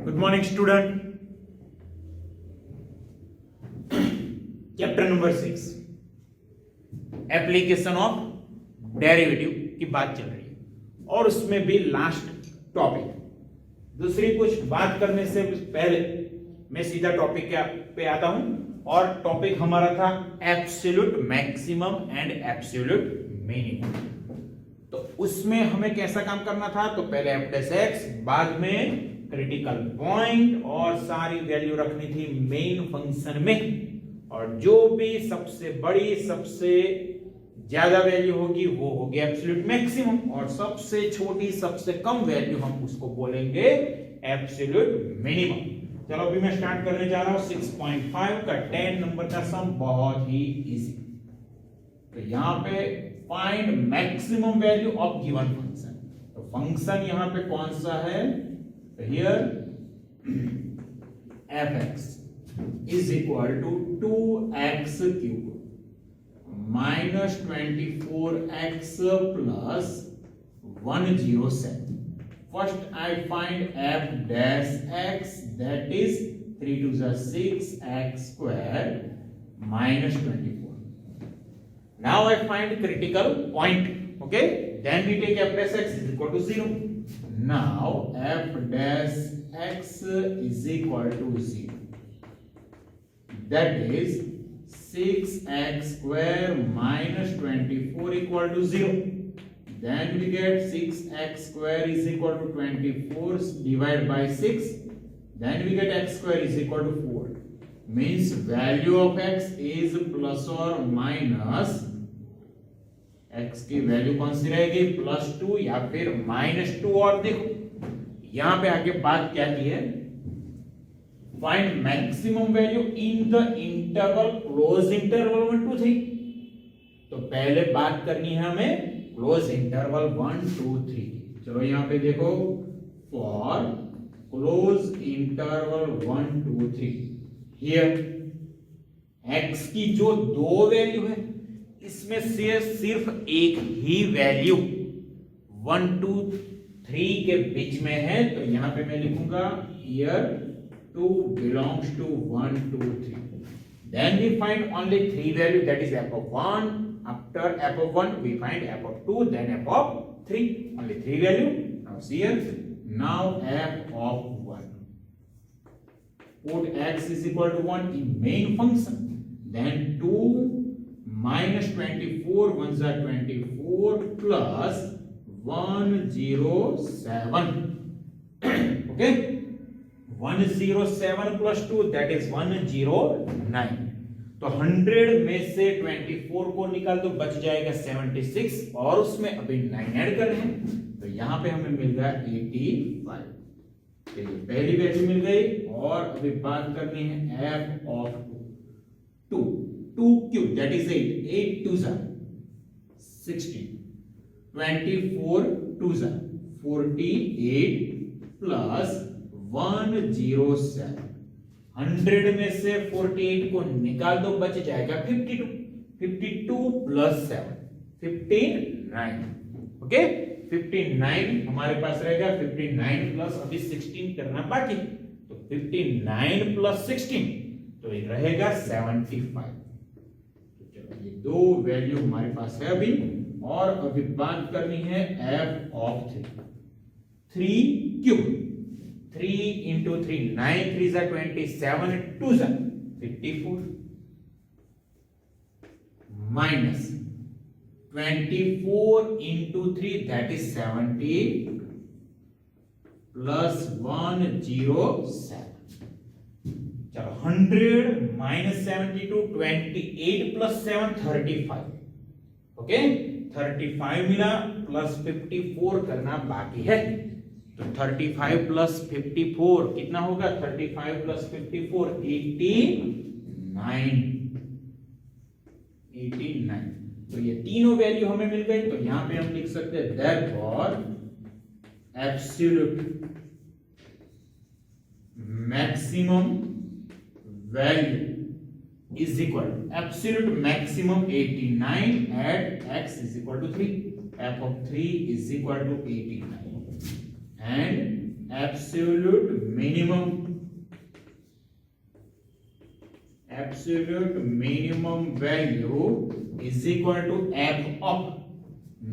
Good morning, student. Chapter number 6 application of derivative की बात चल रही है और उसमें भी लास्ट टॉपिक। दूसरी कुछ बात करने से पहले मैं सीधा टॉपिक पे आता हूं और टॉपिक हमारा था absolute maximum and absolute minimum. तो उसमें हमें कैसा काम करना था? तो पहले एफ डैश एक्स, बाद में क्रिटिकल पॉइंट और सारी वैल्यू रखनी थी मेन फंक्शन में, और जो भी सबसे बड़ी सबसे ज्यादा वैल्यू होगी वो होगी एब्सोल्यूट मैक्सिमम, और सबसे छोटी सबसे कम वैल्यू हम उसको बोलेंगे एब्सोल्यूट मिनिमम। चलो अभी मैं स्टार्ट करने जा रहा हूं 6.5 का 10 नंबर का सम, बहुत ही इजी। तो यहां पे find maximum value of given function. तो फंक्शन यहां पे कौन सा है? Here fx is equal to 2x cube minus 24x plus 107. First I find f dash x, that is 3 to the 6x square minus 24. Now I find critical point. Okay, then we take f dash x is equal to 0. Now f dash x is equal to 0. That is 6x square minus 24 equal to 0. Then we get 6x square is equal to 24 divided by 6. Then we get x square is equal to 4. Means value of x is plus or minus, x की value कौन सी रहेगी? +2 या फिर -2। और देखो यहां पे आगे बात क्या की है? Find maximum value in the interval close interval 1 2 3। तो पहले बात करनी है हमें क्लोज इंटरवल 1 2 3। चलो यहां पे देखो, for close interval 1 2 3 here x की जो दो वैल्यू है इसमें से सिर्फ एक ही वैल्यू 1 2 3 के बीच में है। तो यहां पे मैं लिखूंगा here 2 belongs to 1 2 3. Then we find only 3 value, that is f of 1. After f of 1 we find f of 2, then f of 3. Only 3 value. Now see here, now f of 1. Put x is equal to 1 in main function. Then 2 minus 24 ones are 24 plus 107. Okay, 107 plus 2 that is 109. तो 100 में से 24 को निकाल दो, बच जाएगा 76, और उसमें अभी 9 ऐड करने हैं। तो यहां पे हमें मिल गया 85। तो ये पहली वैल्यू मिल गई। और अभी बात करनी है f of 2 2 cube, that is 8 8 2s are 16, 24 2s are 48 plus 107। 100 में से 48 को निकाल दो, बच जाएगा 52। 52 plus 7 59। ओके, 59 हमारे पास रहेगा। 59 प्लस अभी 16 करना बाकी, तो 59 प्लस 16 तो ये रहेगा 75। ये दो वैल्यू हमारे पास है अभी। और अभी बात करनी है f of 3 cube. 3 into 3 9 3s are 27 2s are 54 minus 24 into 3 that is 70 plus 107। चलो 100 minus 72 28 plus 7 35। ओके, 35 मिला प्लस 54 करना बाकी है। तो 35 प्लस 54 कितना होगा? 35 प्लस 54 89। तो ये तीनों वैल्यू हमें मिल गई। तो यहां पे हम लिख सकते हैं therefore absolute maximum value is equal to absolute maximum 89 at x is equal to 3. f of 3 is equal to 89 and absolute minimum value is equal to f of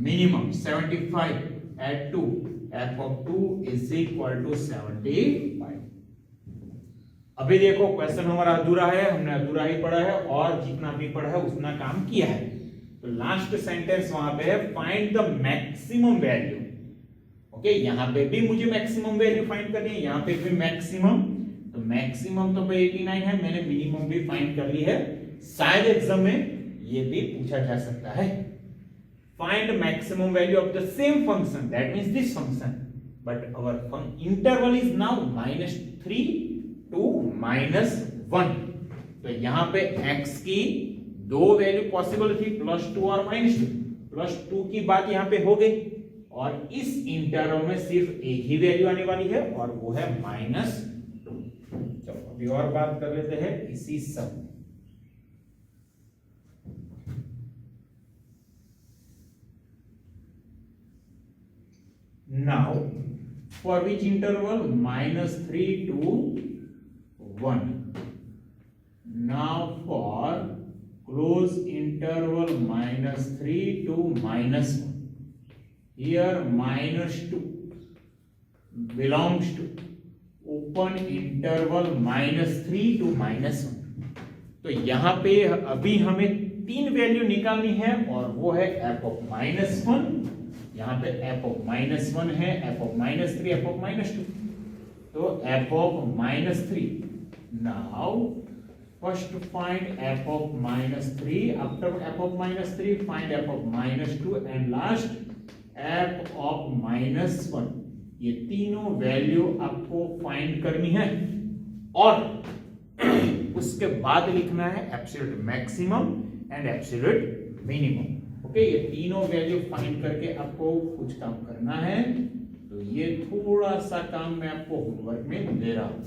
minimum 75 at 2, f of 2 is equal to 75। अभी देखो question हमारा अधूरा है, हमने अधूरा ही पढ़ा है और जितना भी पढ़ा है उतना काम किया है। तो लास्ट सेंटेंस वहां पे है find the maximum value. Okay, यहां पे भी मुझे मैक्सिमम वैल्यू फाइंड करनी है, यहां पे भी मैक्सिमम। तो मैक्सिमम तो 89 है, मैंने मिनिमम भी फाइंड कर ली है। शायद एग्जाम में ये भी पूछा जा सकता है। Find maximum value of the same function, that means this function, but our interval is now -3 to -1। तो यहां पे x की दो वैल्यू पॉसिबल थी, +2 और -2। +2 की बात यहां पे हो गई और इस इंटरवल में सिर्फ एक ही वैल्यू आने वाली है और वो है -2। चलो अभी और बात कर लेते हैं इसी सब। Now for which interval -3 to 1। now for close interval -3 to -1, here -2 belongs to open interval -3 to -1। तो यहां पे अभी हमें तीन वैल्यू निकालनी है और वो है f of -1, यहां पे f of -1 है, f of -3, f of -2। तो f of -3, now first find f of -3, after f of -3 find f of -2 and last f of -1। ये तीनों वैल्यू आपको फाइंड करनी है और उसके बाद लिखना है absolute maximum and absolute minimum. Okay, ये तीनों वैल्यू फाइंड करके आपको कुछ काम करना है। तो ये थोड़ा सा काम मैं आपको होमवर्क में दे रहा हूं।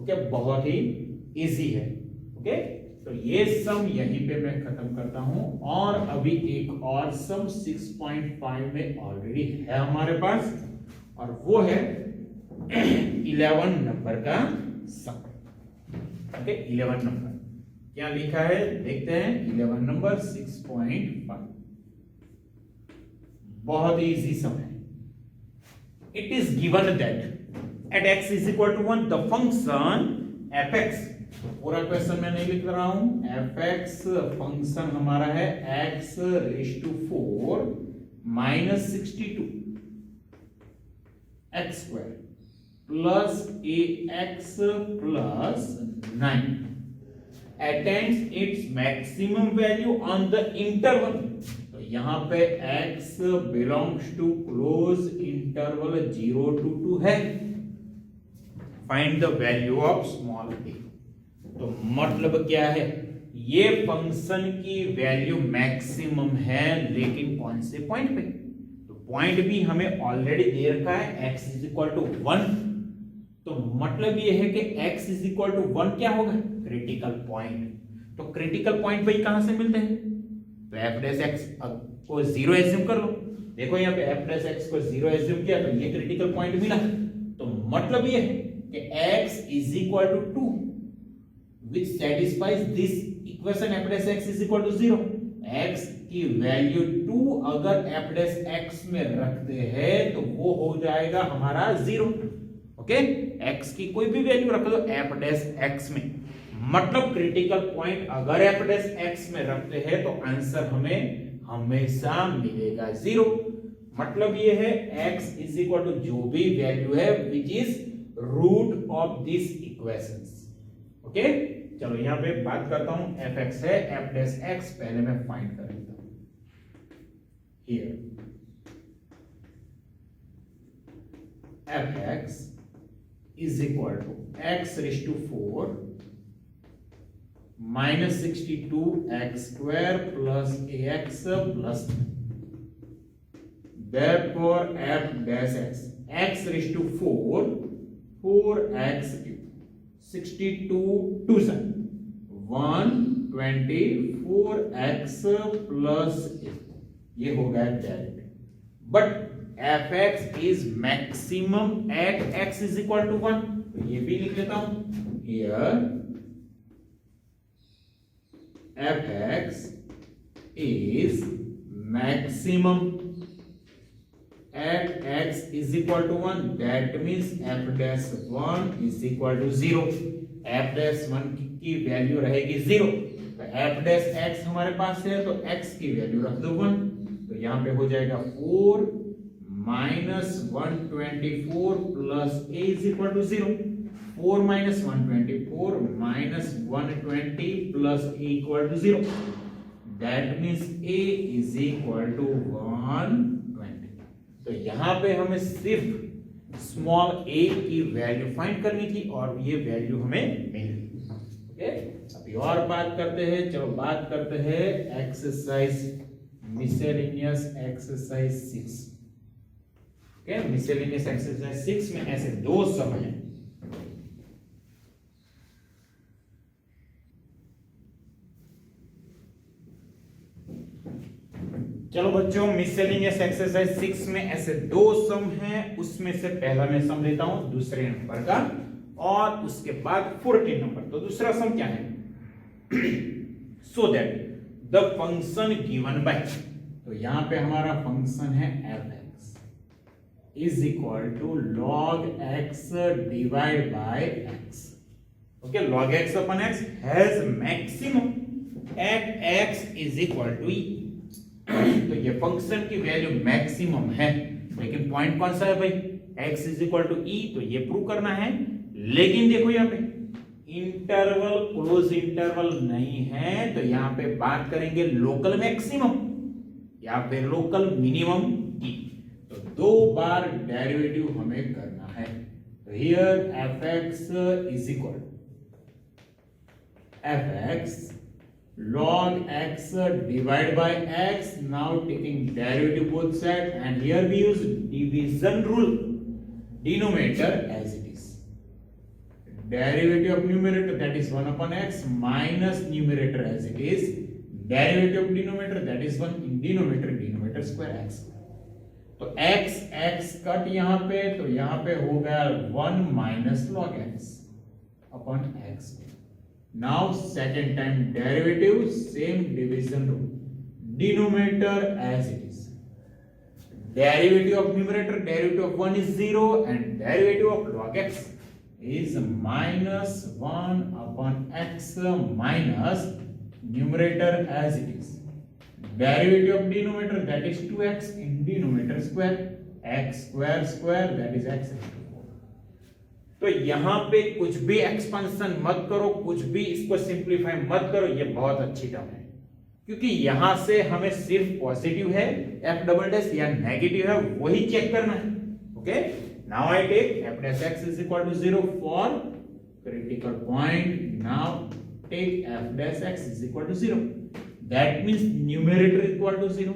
ओके, बहुत ही इजी है। ओके, तो ये सम यहीं पे मैं खत्म करता हूं और अभी एक और सम 6.5 में ऑलरेडी है हमारे पास और वो है 11 नंबर का सम। ओके, 11 नंबर क्या लिखा है देखते हैं। 11 नंबर 6.5 बहुत ही इजी सम है। It is given that at x is equal to 1 the function fx, पूरा क्वेश्चन मैं नहीं लिख रहा हूं, fx फंक्शन हमारा है x raise to 4 -62 x square plus ax plus 9 attains its maximum value on the interval. तो यहां पे x belongs to close interval 0 to 2 है। Find the value of small a। तो मतलब क्या है, ये फंक्शन की वैल्यू मैक्सिमम है लेकिन कौन से पॉइंट पे। तो पॉइंट भी हमें ऑलरेडी दे रखा है x इज इक्वल टू 1। तो मतलब ये है कि x इज इक्वल टू 1 क्या होगा, क्रिटिकल पॉइंट। तो क्रिटिकल पॉइंट भाई कहां से मिलते हैं, तो f डैश x को 0 एज्यूम कर लो। देखो यहाँ पे f डैश x को 0 एज्यूम किया तो ये क्रिटिकल पॉइंट मिला। तो मतलब ये है कि x is equal to 2 which satisfies this equation f dash x is equal to 0। x की वैल्यू 2 अगर f dash x में रखते हैं तो वो हो जाएगा हमारा 0। ओके, x की कोई भी वैल्यू रख दो f dash x में, मतलब क्रिटिकल पॉइंट अगर f dash x में रखते हैं तो आंसर हमें हमेशा मिलेगा 0। मतलब ये है x इज इक्वल टू जो भी वैल्यू है which is root of this equations. Okay, चलो यहां पे बात करता हूं fx है, f डैश x पहले मैं फाइंड कर लेता हूं। Here fx is equal to x raise to 4 -62 x square plus ax plus, therefore f dash x raise to 4 4x cube 62 2 124x plus ये हो गया direct. But F X is maximum at X is equal to 1, तो ये भी लिख लेता हूं here F X is maximum at x is equal to 1, that means f dash 1 is equal to 0, f dash 1 की वैल्यू रहेगी 0, तो f dash x हमारे पास है तो x की वैल्यू रख दो 1, तो यहाँ पे हो जाएगा 4 minus 124 plus a is equal to 0, 4 minus 124 minus 120 plus a equal to 0, that means a is equal to 120, तो यहां पे हमें सिर्फ स्मॉल a की वैल्यू फाइंड करनी थी और ये वैल्यू हमें मिल गई। ओके, अभी और बात करते हैं, चलो बात करते हैं exercise miscellaneous exercise 6। Okay, miscellaneous exercise 6 में ऐसे दो सम हैं। चलो बच्चों, मिसलेनियस एक्सरसाइज 6 में ऐसे दो सम हैं, उसमें से पहला मैं सम लेता हूं दूसरे नंबर का और उसके बाद 14 नंबर। तो दूसरा सम क्या है? So that the function given by, तो यहां पे हमारा फंक्शन है F X is equal to log X divide by X. Okay, log X upon X has maximum at X is equal to E, तो ये function की value maximum है, लेकिन पॉइंट कौन सा है भाई? x is equal to E, तो ये प्रूव करना है। लेकिन देखो यहाँ पे इंटरवल क्लोज इंटरवल नहीं है, तो यहाँ पे बात करेंगे लोकल मैक्सिमम या फिर लोकल मिनिमम ई, तो दो बार डेरिवेटिव हमें करना है। तो here F X is equal F x log x divided by x, now taking derivative both side, and here we use division rule, denominator as it is, derivative of numerator that is 1 upon x minus numerator as it is, derivative of denominator that is 1 in denominator square x, तो x x cut यहाँ पे, तो यहाँ पे हो गया 1 minus log x upon x। Now second time derivative, same division rule, denominator as it is, derivative of numerator, derivative of 1 is 0 and derivative of log x is minus 1 upon x minus numerator as it is, derivative of denominator that is 2x in denominator square, x square square that is x। तो यहां पे कुछ भी expansion मत करो, कुछ भी इसको सिंप्लीफाई मत करो, ये बहुत अच्छी टर्म है, क्योंकि यहां से हमें सिर्फ पॉजिटिव है एफ डबल डैश या नेगेटिव है वही चेक करना है। Okay, now I take F dash X is equal to 0 for critical point, now take F dash X is equal to 0, that means numerator equal to 0,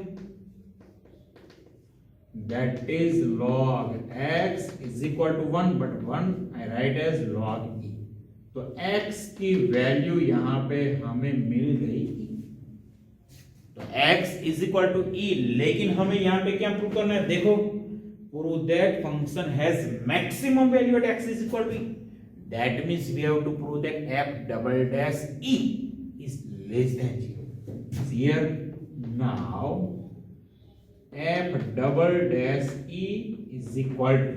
that is log x is equal to 1, but 1 I write as log e, तो x की value यहां पे हमें मिल गई e, तो x is equal to e, लेकिन हमें यहां पे क्या प्रूव करना है? देखो, prove that function has maximum value at x is equal to e, that means we have to prove that f double dash e is less than 0। Here now f double dash e is equal to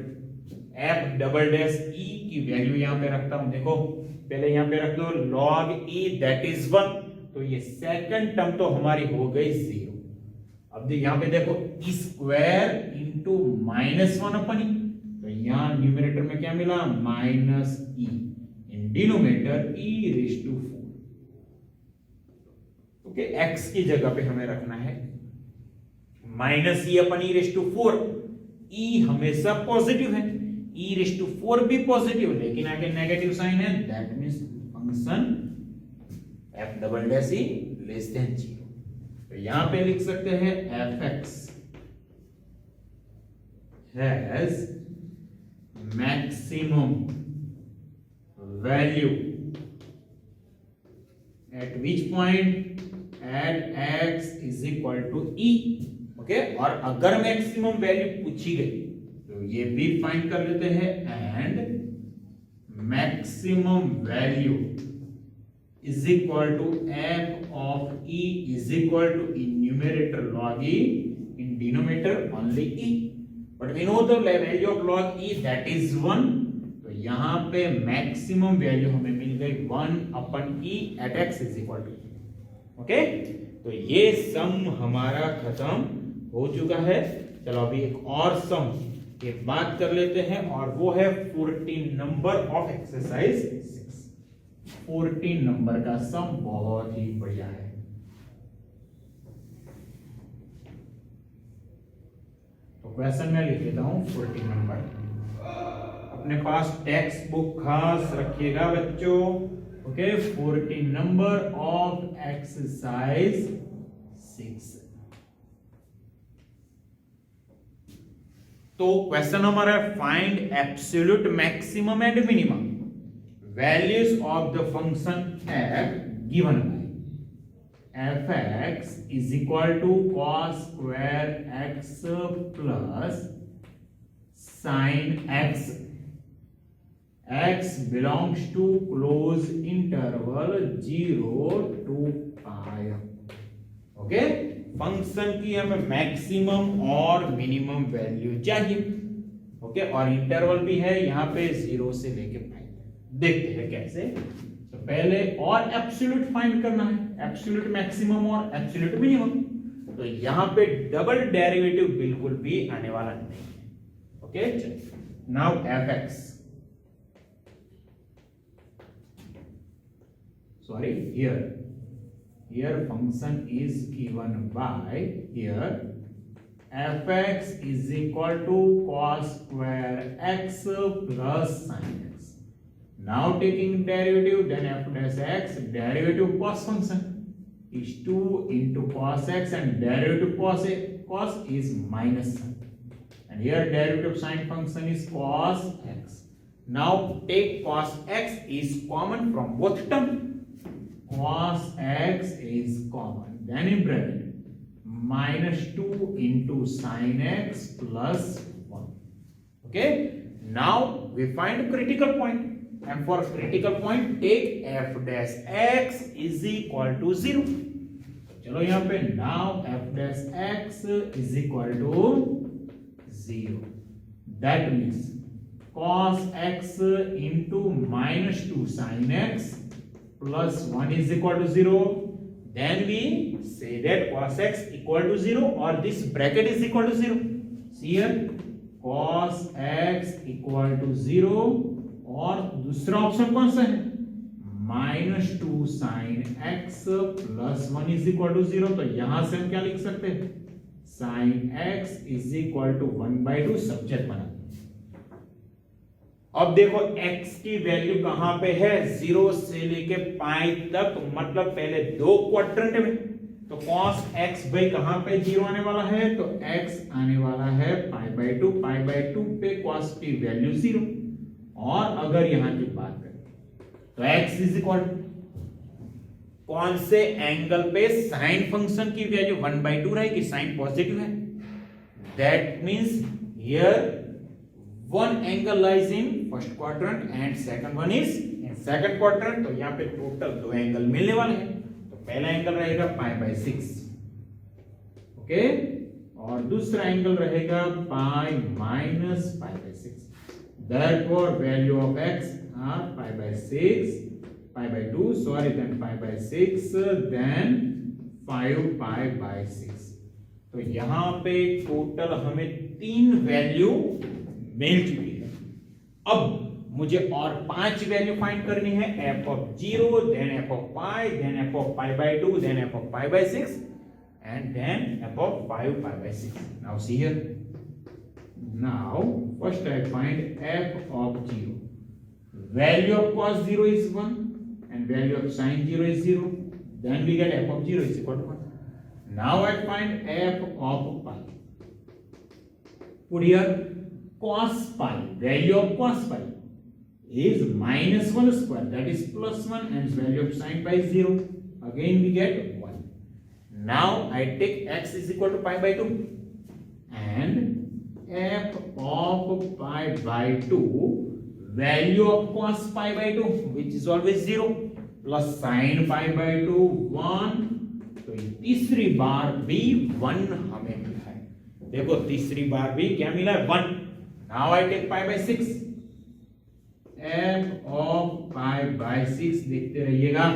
f double dash e की value यहां पे रखता हूं, देखो पहले यहां पे रख दो log e that is 1, तो ये सेकंड टर्म तो हमारी हो गई 0। अब यहां पे देखो e square into minus 1 upon e, तो यहां न्यूमरेटर में क्या मिला? Minus e in denominator e raise to 4। Okay, x की जगह पे हमें रखना है minus E upon E raise to 4, E हमेशा पॉजिटिव है, ई रेस टू 4 भी पॉजिटिव, लेकिन आगे नेगेटिव साइन है, that means function F double dash E less than 0। तो यहां पे लिख सकते हैं F X has maximum value at which point? At x is equal to e। Okay, और अगर मैक्सिमम वैल्यू पूछी गई तो ये भी फाइंड कर लेते हैं, and maximum value is equal to F of E is equal to in numerator log e, in denominator only e, but we know the value of log e, that is 1. तो यहाँ पे maximum value हमें मिल गई 1/e at x is equal to e. Okay, तो ये सम हमारा खत्म हो चुका है. चलो अभी एक और सम की बात कर लेते हैं, और वो है 14 नंबर ऑफ एक्सरसाइज 6. 14 नंबर का सम बहुत ही बढ़िया है. तो क्वेश्चन में लिख लेता हूं 14 नंबर. अपने पास टेक्स्ट बुक खास रखिएगा बच्चों. Okay, 14 number of exercise 6. तो क्वेश्चन हमारा है find absolute maximum and minimum values of the function f given by fx is equal to cos square x plus sin x. x belongs to close interval 0 to pi. Okay, function की हमें maximum और minimum value चाहिए. Okay, और interval भी है यहाँ पे 0 से लेके पाई. देखते हैं कैसे. तो पहले और एब्सोल्यूट फाइंड करना है, एब्सोल्यूट मैक्सिमम और एब्सोल्यूट मिनिमम. तो यहाँ पे डबल डेरिवेटिव बिल्कुल भी आने वाला नहीं है. Okay, now fx, sorry, here function is given by here fx is equal to cos square x plus sin x. Now taking derivative, then f dash x, derivative cos function is 2 into cos x, and derivative cos is minus sin, and here derivative sin function is cos x. Now take cos x is common from both terms. Cos x is common, then in bracket minus 2 into sin x plus 1. Okay, now we find critical point, and for critical point take f dash x is equal to 0. चलो यहाँ पे now f dash x is equal to 0. That means cos x into minus 2 sin x plus 1 is equal to 0. Then we say that cos x equal to 0, or this bracket is equal to 0. See here, cos x equal to 0, और दूसरा option कौन सा है, minus 2 sin x plus 1 is equal to 0. तो यहां से हम क्या लिख सकते हैं, sin x is equal to 1/2 subject बना. अब देखो x की वैल्यू कहां पे है, 0 से लेके पाई तक, मतलब पहले दो क्वाड्रेंट में. तो cos x भाई कहां पे 0 आने वाला है, तो x आने वाला है π/2. π/2 पे cos की वैल्यू 0. और अगर यहां की बात करें तो x इज इक्वल कौन से एंगल पे, साइन फंक्शन की वैल्यू 1/2 रहेगी, साइन पॉजिटिव है. That means here one angle lies in first quadrant and second one is in second quadrant. तो यहाँ पे टोटल दो एंगल मिलने वाले हैं. तो पहला एंगल रहेगा π/6, ओके, और दूसरा एंगल रहेगा pi minus π/6. Therefore value of x are π/6, π/2, sorry, then π/6, then 5π/6. तो यहाँ पे टोटल हमें 3 वैल्यू मिल चुकी है. अब मुझे और 5 वैल्यू फाइंड करनी है, f of 0, then f of pi, then f of π/2, then f of π/6, and then f of 5π/6. Now see here. Now first I find f of 0. Value of cos 0 is 1 and value of sin 0 is 0. Then we get f of 0 is equal to 1. Now I find f of pi. Put here cos pi, value of cos pi is minus 1 square, that is plus 1, and value of sin pi is 0. Again we get 1. Now I take x is equal to π/2. and f of pi by 2 value of cos pi by 2 which is always 0 plus sin pi by 2 1। तो ये तीसरी बार भी 1 हमें मिला है। देखो तीसरी बार भी क्या मिला है 1। Now I take pi by 6 f of pi by 6 देखते रहिएगा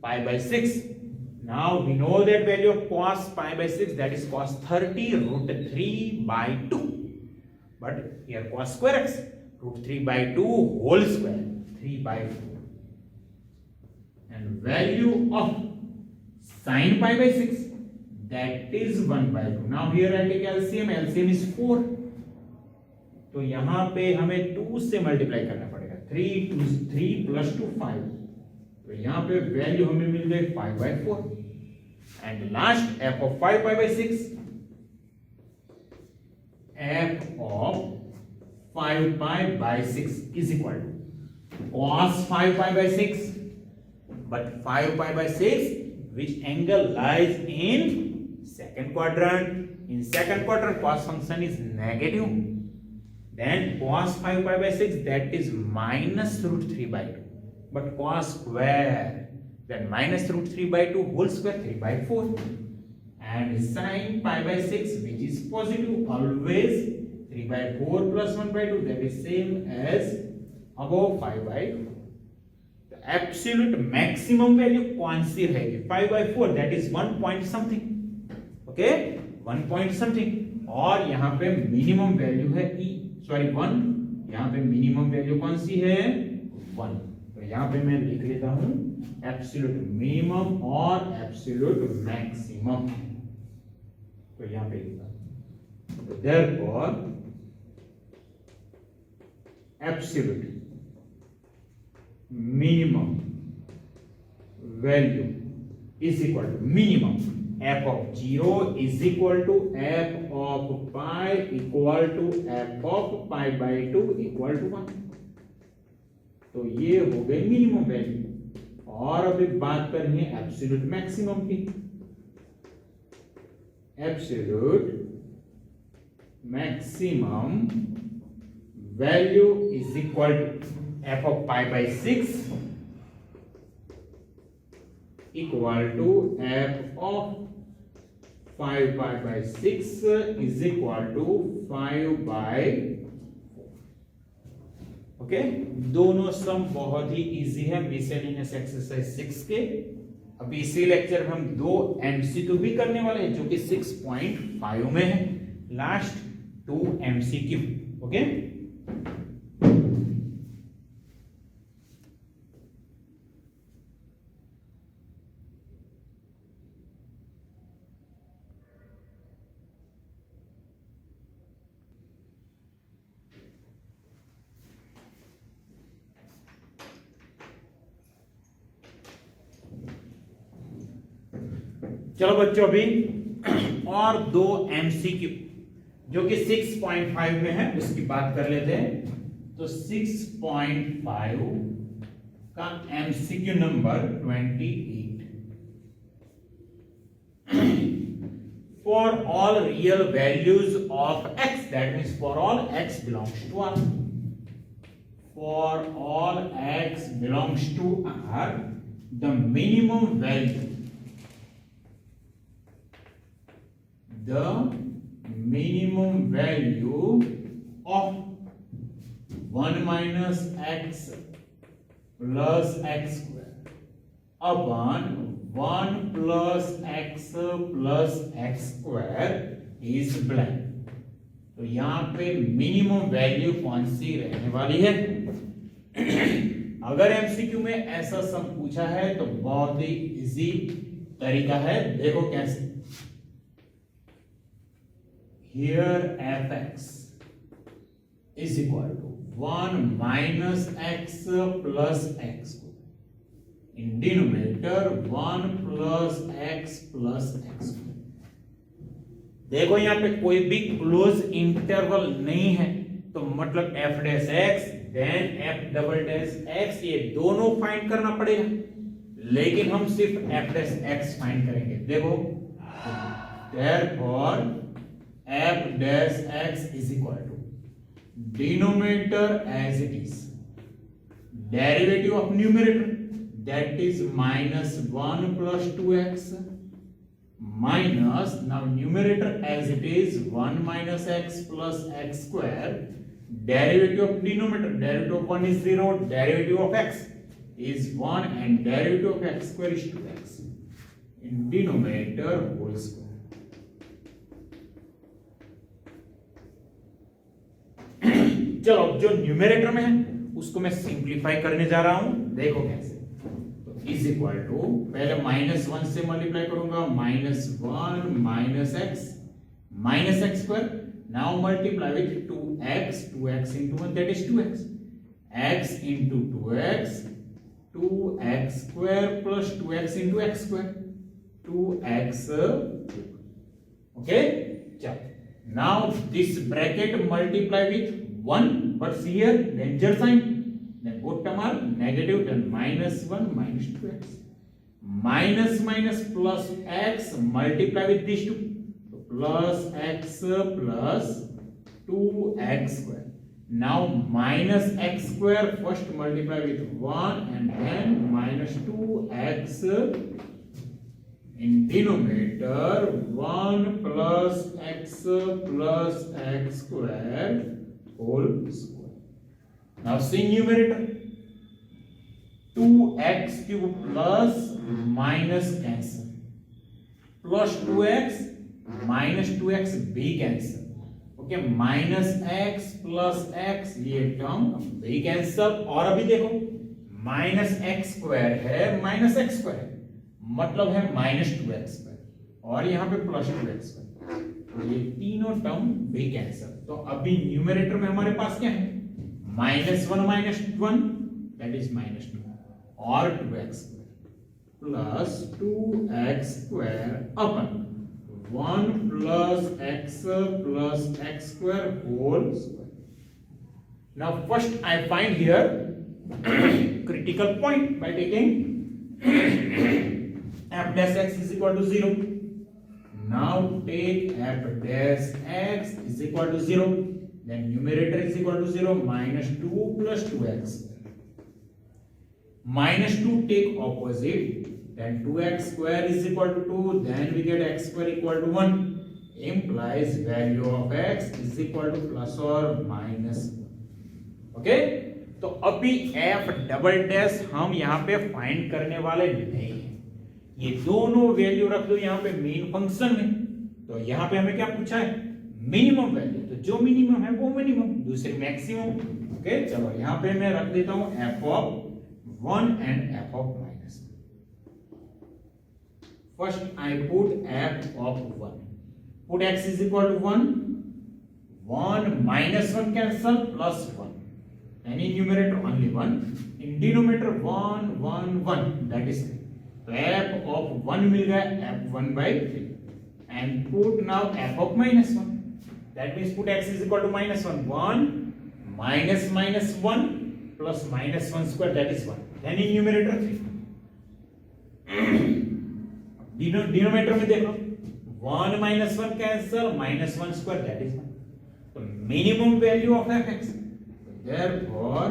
pi by 6। Now we know that value of cos pi by 6 that is cos 30 root 3 by 2 but here cos square x root 3 by 2 whole square 3 by 4 and value of sin pi by 6 that is 1 by 2। Now here I take LCM is 4 तो यहां पे हमें 2 से multiply करना पड़ेगा 3 plus 2 5 तो यहां पे वैल्यू हमें मिल गई 5 by 4 and last f of 5 pi by 6 f of 5 pi by 6 is equal to cos 5 pi by 6 but 5 pi by 6 which angle lies in second quadrant। in second quadrant cos function is negative then cos 5 pi by 6 that is minus root 3 by 2 but cos square then minus root 3 by 2 whole square 3 by 4 and sin pi by 6 which is positive always 3 by 4 plus 1 by 2 that is same as above 5 by 2। the absolute maximum value कौन सी रहेगी 5 by 4 that is 1 point something okay 1 point something और यहाँ पे minimum value है e sorry 1 यहाँ पे minimum value कौन सी है 1 तो यहाँ पे मैं लिख लेता हूं एब्सोल्यूट मिनिमम और एब्सोल्यूट मैक्सिमम तो यहाँ पे लिखा तो therefore absolute minimum value is equal to minimum f of 0 is equal to f of pi equal to f of pi by 2 equal to 1। तो ये हो गई मिनिमम वैल्यू और अभी बात करनी है एब्सोल्यूट मैक्सिमम की। Absolute maximum value is equal to f of pi by 6 equal to f of 5 pi by 6 is equal to 5 by 4। Okay दोनों सम बहुत ही इजी है मिसलेनियस एक्सरसाइज 6 के। अभी इसी लेक्चर में हम 2 एमसीक्यू भी करने वाले हैं जो कि 6.5 में है लास्ट 2 एमसीक्यू। ओके चलो बच्चों अभी और 2 एमसीक्यू जो कि 6.5 में है उसकी बात कर लेते हैं। तो 6.5 का MCQ number 28 for all real values of x that means for all x belongs to R for all x belongs to R the minimum value the minimum value of 1 minus x plus x square upon 1 plus x square is blank। तो यहाँ पे minimum value कौन सी रहने वाली है? अगर MCQ में ऐसा सम पूछा है तो बहुत ही इजी तरीका है, देखो कैसे। Here fx is equal to 1 minus x plus x in denominator 1 plus x square। देखो यहाँ पे कोई भी क्लोज इंटरवल नहीं है तो मतलब f dash x then f double dash x ये दोनों फाइंड करना पड़ेगा, लेकिन हम सिर्फ f डैश x फाइंड करेंगे। देखो therefore f dash x is equal to denominator as it is, derivative of numerator that is minus 1 plus 2x minus, now numerator as it is 1 minus x plus x square, derivative of denominator, derivative of 1 is 0, derivative of x is 1 and derivative of x square is 2x in denominator whole square. चलो जो numerator में है उसको मैं simplify करने जा रहा हूं, देखो कैसे। तो इज इक्वल टू, पहले -1 से मल्टीप्लाई करूंगा, -1 minus x square, now multiply with 2x into 1 that is 2x, x into 2x, 2x square plus 2x into x square, 2x okay, चलो now this bracket multiply with 1, but here danger sign, then both term are negative, then -1 minus 2x, minus plus x multiply with these two, so plus x plus 2x square, now minus x square first multiply with 1 and then minus 2x in denominator 1 plus x square whole square. Now see numerator, 2x cube plus minus cancel, plus 2x minus 2x भी cancel, okay, minus x plus x ये term भी cancel, और अभी देखो minus x square है, minus x square है, मतलब है माइनस 2x स्क्वायर, और यहाँ पे प्लस 2x स्क्वायर, तो ये तीनों टर्म भी कैंसिल। तो अभी न्यूमरेटर में हमारे पास क्या है, -1 दैट इज -2 और 2x square plus 2x square upon 1 plus x square whole square. Now first I find here critical point by taking f dash x is equal to 0. Now take f dash x is equal to 0, then numerator is equal to 0, -2 plus 2x. -2 take opposite, then 2x square is equal to 2, then we get x square equal to 1, implies value of x is equal to plus or minus 1. Okay, तो अभी f double dash हम यहाँ पे find करने वाले नहीं है, ये दोनों वैल्यू रख दो यहाँ पे मेन फंक्शन में। तो यहाँ पे हमें क्या पूछा है, मिनिमम वैल्यू, तो जो मिनिमम है वो मिनिमम, दूसरी मैक्सिमम। ओके, चलो यहाँ पे मैं रख देता हूँ f of 1 and f of minus 1. First I put f of 1, put x is equal to 1, 1 minus 1 cancel, plus 1, and in numerator only 1, in denominator 1 1 1 that is 3, तो f of 1 मिल गया, f1 by 3, and put now f of minus 1, that means put x is equal to -1, 1 minus 1 plus -1 square that is 1, then in numerator 3, denominator में देखो 1 minus 1 cancel, -1 square that is 1, तो minimum value of fx, therefore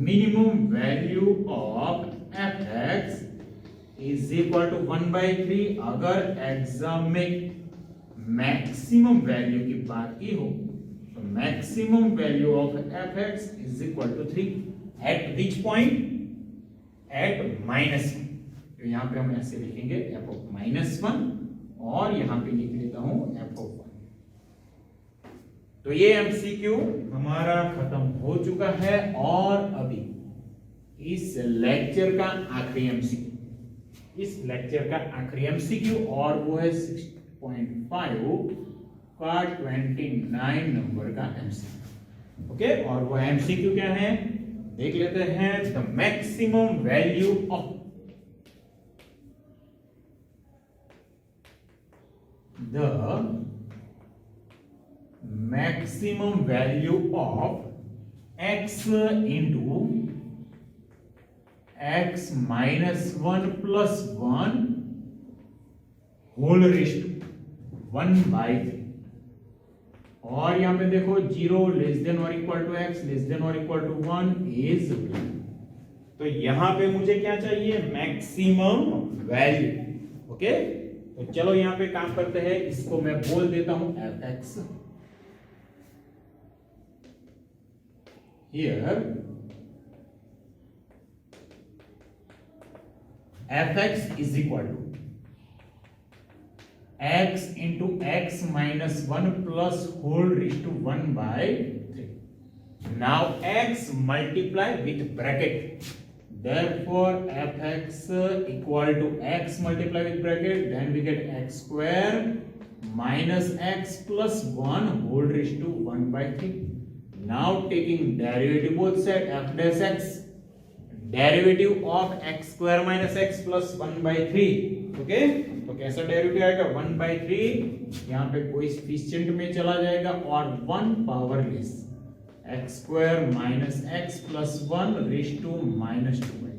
minimum value of fx is equal to 1 by 3। अगर exam में maximum value की बात की हो तो maximum value of fx is equal to 3 at which point, at -1। तो यहाँ पे हम ऐसे लिखेंगे f of -1 और यहाँ पे लिख लेता हूं f of 1। तो ये MCQ हमारा खत्म हो चुका है, और अभी इस लेक्चर का आखिरी MCQ, इस लेक्चर का आखिरी MCQ, और वो है 6.5 का 29 नंबर का MCQ। ओके, और वो MCQ क्या है देख लेते हैं। The maximum value of maximum value of x into x minus 1 plus 1 whole raised to, 1/3 और यहां पे देखो 0 लेस देन और equal to x less than और इक्वल टू 1 इज 1। तो यहां पे मुझे क्या चाहिए, मैक्सिमम वैल्यू। ओके, तो चलो यहां पे काम करते हैं, इसको मैं बोल देता हूं fx। Here fx is equal to x into x minus 1 plus whole raised to 1/3. Now x multiply with bracket. Therefore fx equal to x multiply with bracket, then we get x square minus x plus 1 whole raised to 1/3. Now taking derivative both side, f dash x, derivative of x square minus x plus 1/3. Okay, तो कैसा derivative आएगा, 1/3 यहाँ पे coefficient में चला जाएगा और 1 powerless x square minus x plus 1 raised to minus 2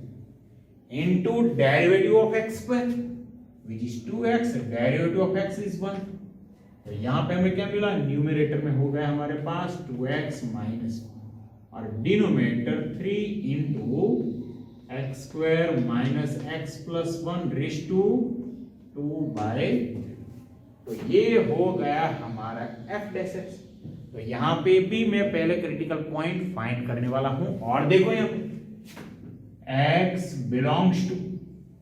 into derivative of x square which is 2x, derivative of x is 1। तो यहाँ पे हमें क्या मिला, न्यूमरेटर में हो गया हमारे पास 2x minus 1 और denominator 3 into x square minus x plus 1 raised to 2/3। तो ये हो गया हमारा f dash x। तो यहां पे भी मैं पहले क्रिटिकल पॉइंट फाइंड करने वाला हूं और देखो यहां पे x belongs to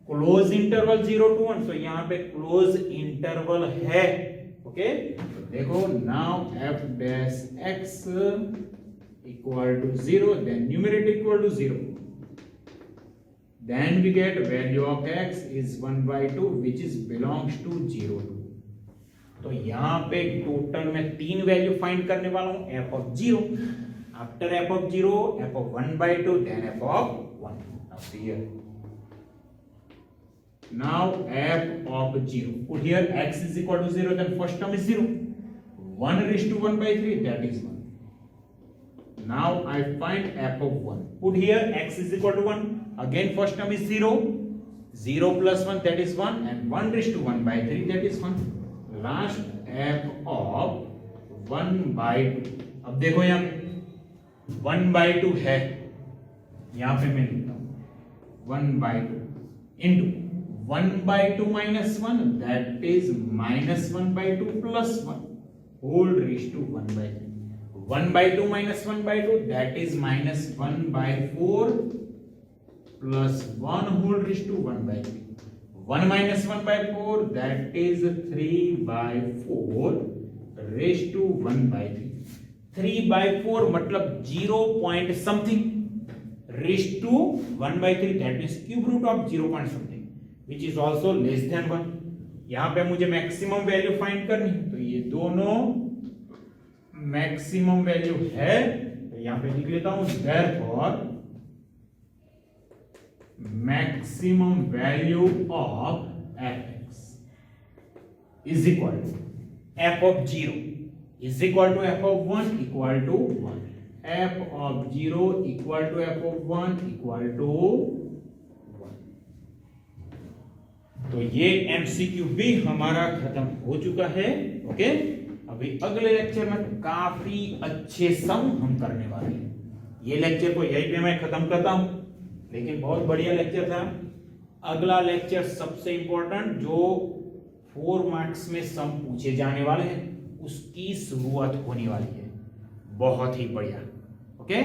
close interval 0 to 1। तो यहां पे क्लोज इंटरवल है। ओके, तो देखो now f dash x equal to 0, then numerator equal to 0, then we get value of x is 1/2 which is belongs to 0 to। तो यहां पे total में 3 वैल्यू फाइंड करने वाला हूं, f of 0, after f of 0 f of 1/2 then f of 1। now see here, now f of 0, put here x is equal to 0, then first term is 0, 1 raised to 1/3 that is 1। now I find f of 1, put here x is equal to 1, again first term is 0, 0 plus 1 that is 1 and 1 raised to 1/3 that is 1। Last f of 1/2। अब देखो यहाँ पे 1/2 है, यहां पे मैं लिखता हूं 1/2 into 1/2 minus 1 that is minus 1/2 plus 1 whole raised to 1/3। 1/2 minus 1/2 that is minus 1/4 plus 1 whole raised to 1/3। 1 minus 1/4 that is 3/4 raised to 1/3। 3/4 मतलब 0 point something raised to 1/3 that means cube root of 0 point something which is also less than 1। यहां पे मुझे maximum value find करनी है, तो ये दोनों maximum value है, तो यहां पे लिख लेता हूं therefore maximum value of fx is equal to f of 0 is equal to f of 1 equal to 1, f of 0 equal to f of 1 equal to 1। तो ये MCQ भी हमारा खत्म हो चुका है। ओके, अभी अगले लेक्चर में काफी अच्छे सम हम करने वाले हैं। ये लेक्चर को यही पे मैं खत्म करता हूं, लेकिन बहुत बढ़िया लेक्चर था। अगला लेक्चर सबसे इंपॉर्टेंट जो 4 मार्क्स में सम पूछे जाने वाले हैं उसकी शुरुआत होने वाली है, बहुत ही बढ़िया। ओके,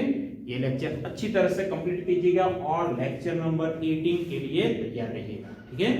ये लेक्चर अच्छी तरह से कंप्लीट कीजिएगा और लेक्चर नंबर 18 के लिए तैयार रहिएगा। ठीक है।